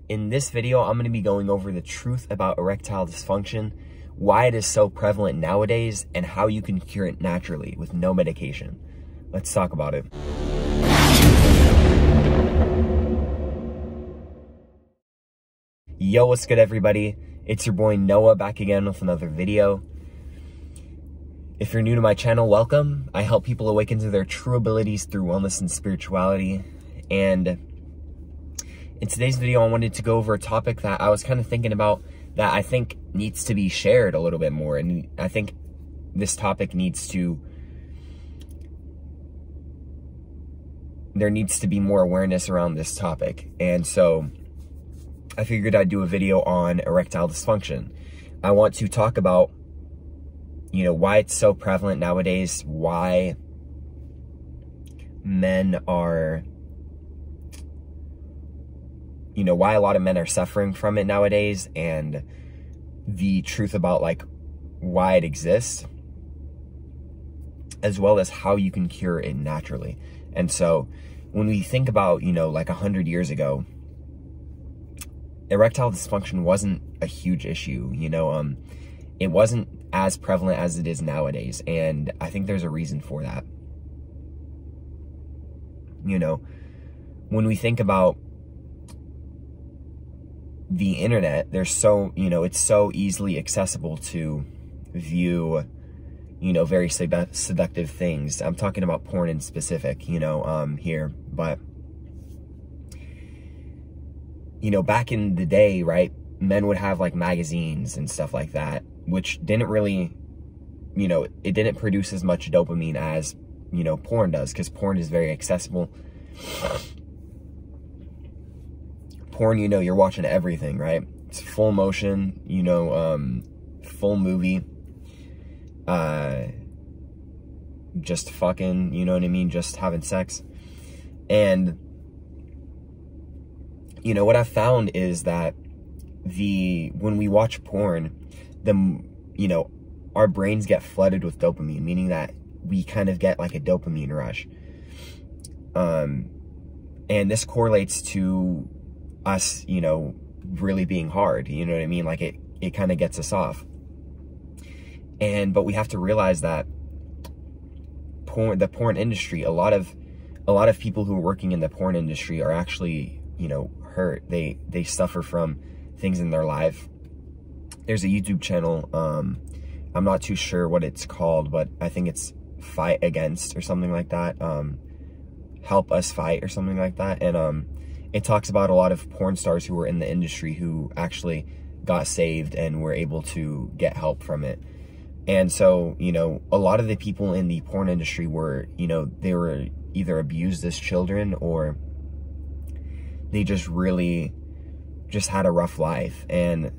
In this video, I'm going to be going over the truth about erectile dysfunction, why it is so prevalent nowadays, and how you can cure it naturally with no medication. Let's talk about it. Yo, what's good, everybody? It's your boy Noah back again with another video. If you're new to my channel, welcome. I help people awaken to their true abilities through wellness and spirituality. And in today's video, I wanted to go over a topic that I was kind of thinking about that I think needs to be shared a little bit more. And I think this topic there needs to be more awareness around this topic. And so I figured I'd do a video on erectile dysfunction. I want to talk about, why it's so prevalent nowadays, why men are, why a lot of men are suffering from it nowadays, and the truth about why it exists, as well as how you can cure it naturally. And so when we think about, 100 years ago, erectile dysfunction wasn't a huge issue, it wasn't as prevalent as it is nowadays. And I think there's a reason for that. When we think about the internet, there's it's so easily accessible to view, very seductive things. I'm talking about porn in specific, here, but back in the day, right, men would have magazines and stuff like that, which didn't really, it didn't produce as much dopamine as, porn does, because porn is very accessible. Porn, you're watching everything, right? It's full motion, full movie, just fucking, you know what I mean? Just having sex. And what I've found is that when we watch porn, our brains get flooded with dopamine, meaning that we kind of get a dopamine rush. And this correlates to us, really being hard, you know what I mean? It kind of gets us off. But we have to realize that the porn industry, a lot of people who are working in the porn industry are actually, hurt. They suffer from things in their life. There's a YouTube channel, I'm not too sure what it's called, but I think it's Fight Against or something like that, Help Us Fight or something like that. And it talks about a lot of porn stars who were in the industry who actually got saved and were able to get help from it. And so, a lot of the people in the porn industry were, they were either abused as children, or they just really had a rough life. And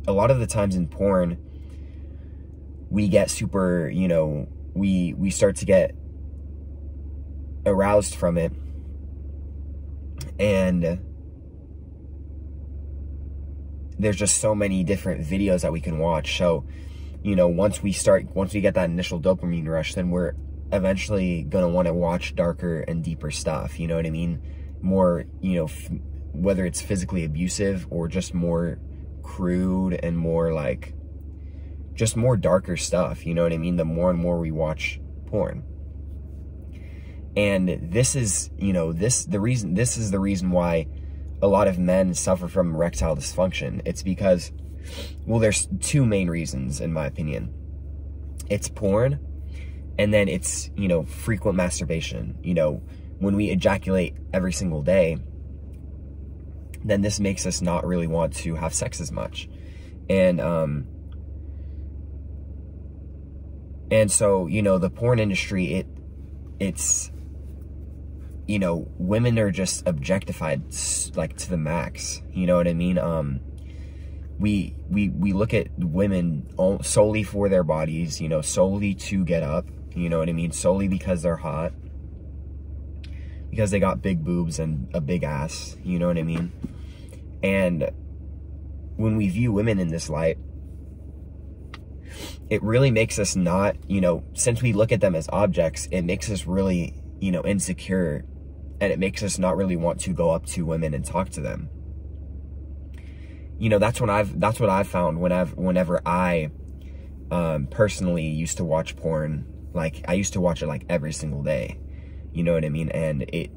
a lot of the times in porn, we get super, we start to get aroused from it. And there's just so many different videos that we can watch. So, once we get that initial dopamine rush, then we're eventually going to want to watch darker and deeper stuff. You know what I mean? More, whether it's physically abusive or just more crude and more just more darker stuff. You know what I mean? The more and more we watch porn. And this is, this is the reason why a lot of men suffer from erectile dysfunction. It's because, well, there's two main reasons, in my opinion. It's porn, and then it's, frequent masturbation. When we ejaculate every single day, then this makes us not really want to have sex as much. And so, the porn industry, it's, women are just objectified, to the max. You know what I mean? We look at women solely for their bodies, solely to get up, you know what I mean? Solely because they're hot, because they got big boobs and a big ass, you know what I mean? And when we view women in this light, it really makes us not, since we look at them as objects, it makes us really, insecure And it makes us not really want to go up to women and talk to them. You know, that's what I've found whenever I personally used to watch porn. Like, I used to watch it like every single day. You know what I mean? And it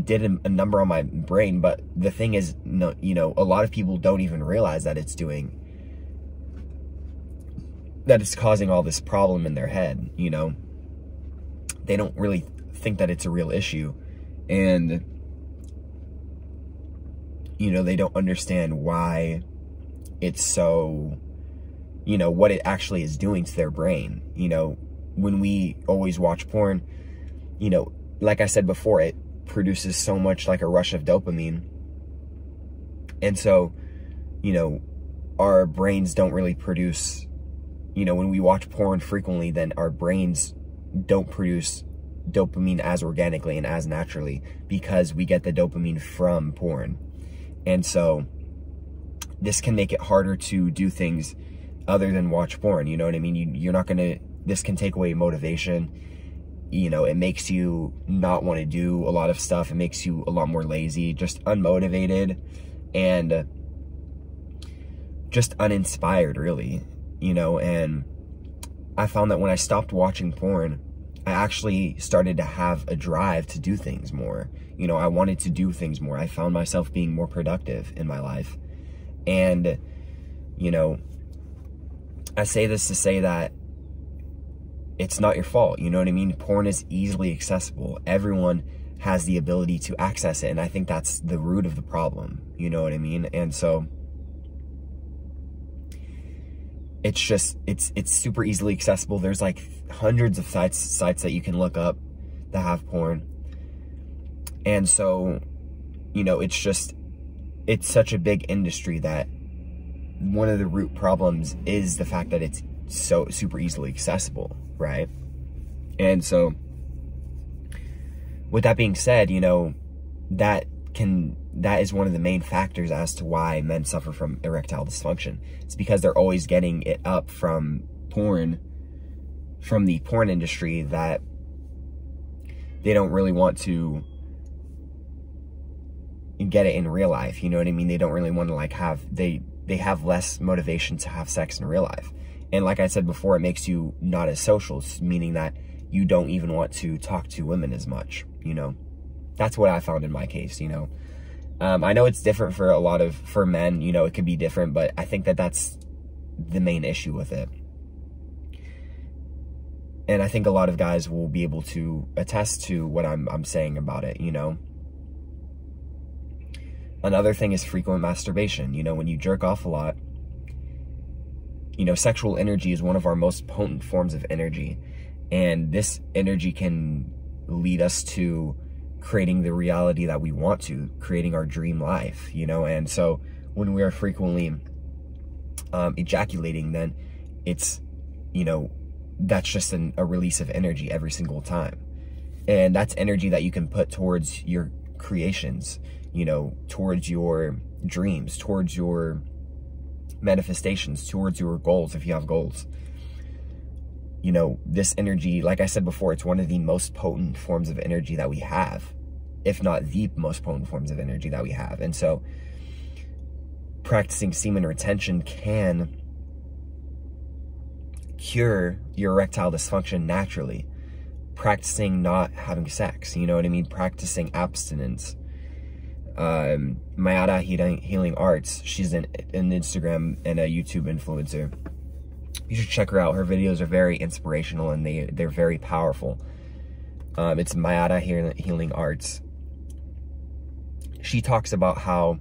did a number on my brain. But the thing is, no, you know, a lot of people don't even realize that it's causing all this problem in their head, you know? They don't really think that it's a real issue. And, you know, they don't understand why it's so, you know, what it actually is doing to their brain. You know, when we always watch porn, you know, like I said before, it produces so much like a rush of dopamine. And so, you know, our brains don't really produce, you know, when we watch porn frequently, then our brains don't produce dopamine as organically and as naturally, because we get the dopamine from porn. And so this can make it harder to do things other than watch porn. You know what I mean? You're not gonna, this can take away motivation. You know, it makes you not want to do a lot of stuff. It makes you a lot more lazy, just unmotivated, and just uninspired, really, you know. And I found that when I stopped watching porn, I actually started to have a drive to do things more. You know, I wanted to do things more. I found myself being more productive in my life. And, you know, I say this to say that it's not your fault. You know what I mean? Porn is easily accessible. Everyone has the ability to access it. And I think that's the root of the problem. You know what I mean? And so it's just, it's super easily accessible. There's like hundreds of sites that you can look up that have porn. And so, you know, it's just, it's such a big industry that one of the root problems is the fact that it's so super easily accessible, right? And so with that being said, you know, that is one of the main factors as to why men suffer from erectile dysfunction. It's because they're always getting it up from porn, from the porn industry, that they don't really want to get it in real life. You know what I mean? They don't really want to like have, they have less motivation to have sex in real life. And like I said before, it makes you not as social, meaning that you don't even want to talk to women as much, you know? That's what I found in my case, you know? I know it's different for men, you know, it could be different, but I think that that's the main issue with it. And I think a lot of guys will be able to attest to what I'm saying about it, you know? Another thing is frequent masturbation. You know, when you jerk off a lot, you know, sexual energy is one of our most potent forms of energy. And this energy can lead us to creating the reality that we want to, creating our dream life, you know? And so when we are frequently ejaculating, then it's, you know, that's just a release of energy every single time. And that's energy that you can put towards your creations, you know, towards your dreams, towards your manifestations, towards your goals, if you have goals. You know, this energy, like I said before, it's one of the most potent forms of energy that we have, if not the most potent forms of energy that we have. And so practicing semen retention can cure your erectile dysfunction naturally. Practicing not having sex, you know what I mean? Practicing abstinence. Mayada Healing Arts, she's an Instagram and a YouTube influencer. You should check her out. Her videos are very inspirational and they're very powerful. It's Mayada Healing Arts. She talks about how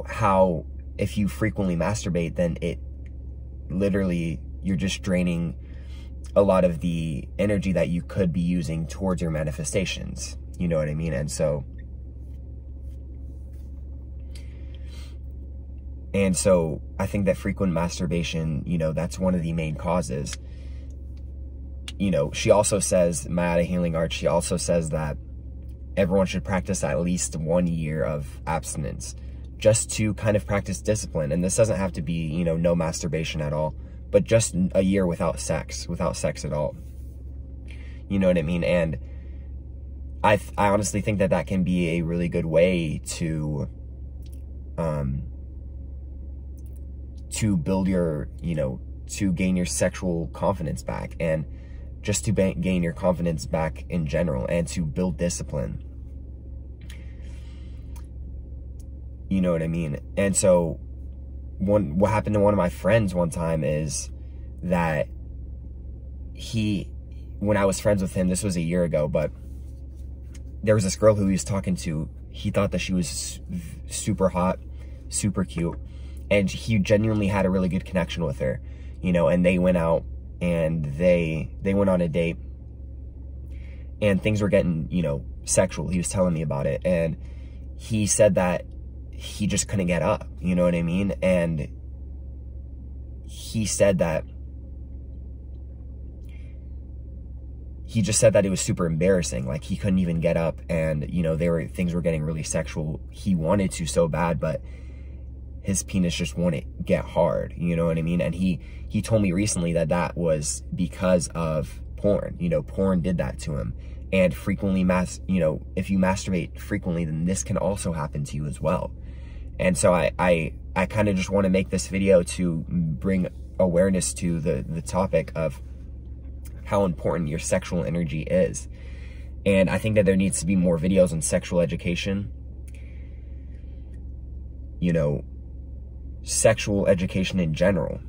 how if you frequently masturbate, then it literally, you're just draining a lot of the energy that you could be using towards your manifestations. You know what I mean? And so I think that frequent masturbation, you know, that's one of the main causes. You know, she also says, Mayada Healing Arts, she also says that everyone should practice at least 1 year of abstinence just to kind of practice discipline. And this doesn't have to be, you know, no masturbation at all, but just a year without sex at all. You know what I mean? And I honestly think that that can be a really good way to build your, you know, to gain your sexual confidence back, and just to gain your confidence back in general, and to build discipline. You know what I mean? And so what happened to one of my friends one time is that when I was friends with him, this was a year ago, but there was this girl who he was talking to. He thought that she was super hot, super cute, and he genuinely had a really good connection with her, you know, and they went out and they went on a date, and things were getting, you know, sexual. He was telling me about it, and he said that he just couldn't get up, you know what I mean? And he said that he just said that it was super embarrassing. Like, he couldn't even get up, and, you know, things were getting really sexual. He wanted to so bad, but his penis just wouldn't get hard, you know what I mean? And he told me recently that that was because of porn. You know, porn did that to him. And frequently, you know, if you masturbate frequently, then this can also happen to you as well. And so I kind of just want to make this video to bring awareness to the topic of how important your sexual energy is. And I think that there needs to be more videos on sexual education, you know, sexual education in general,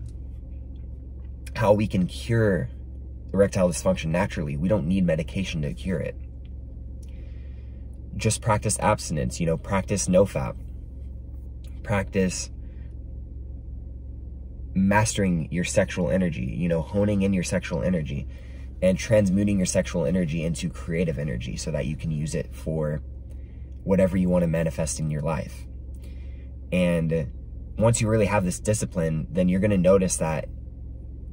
how we can cure erectile dysfunction naturally. We don't need medication to cure it. Just practice abstinence, you know, practice nofap, practice mastering your sexual energy, you know, honing in your sexual energy and transmuting your sexual energy into creative energy so that you can use it for whatever you want to manifest in your life. And once you really have this discipline, then you're going to notice that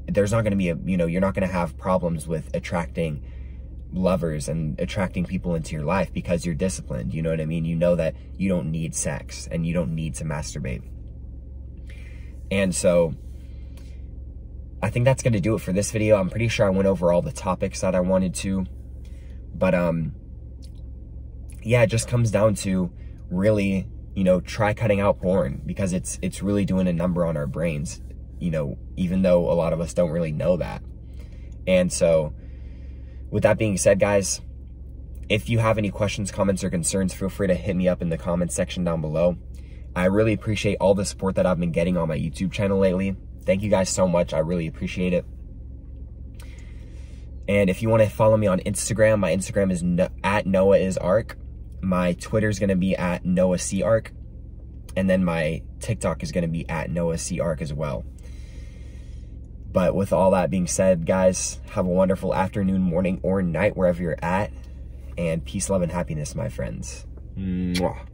there's not going to be you're not going to have problems with attracting lovers and attracting people into your life, because you're disciplined. You know what I mean? You know that you don't need sex and you don't need to masturbate. And so I think that's going to do it for this video. I'm pretty sure I went over all the topics that I wanted to, but yeah, it just comes down to really, you know, try cutting out porn, because it's really doing a number on our brains, you know, even though a lot of us don't really know that. And so with that being said, guys, if you have any questions, comments, or concerns, feel free to hit me up in the comments section down below. I really appreciate all the support that I've been getting on my YouTube channel lately. Thank you guys so much. I really appreciate it. And if you want to follow me on Instagram, my Instagram is at NoahIsArc. My Twitter is going to be at NoahCArc. And then my TikTok is going to be at NoahCArc as well. But with all that being said, guys, have a wonderful afternoon, morning, or night, wherever you're at. And peace, love, and happiness, my friends. Mwah.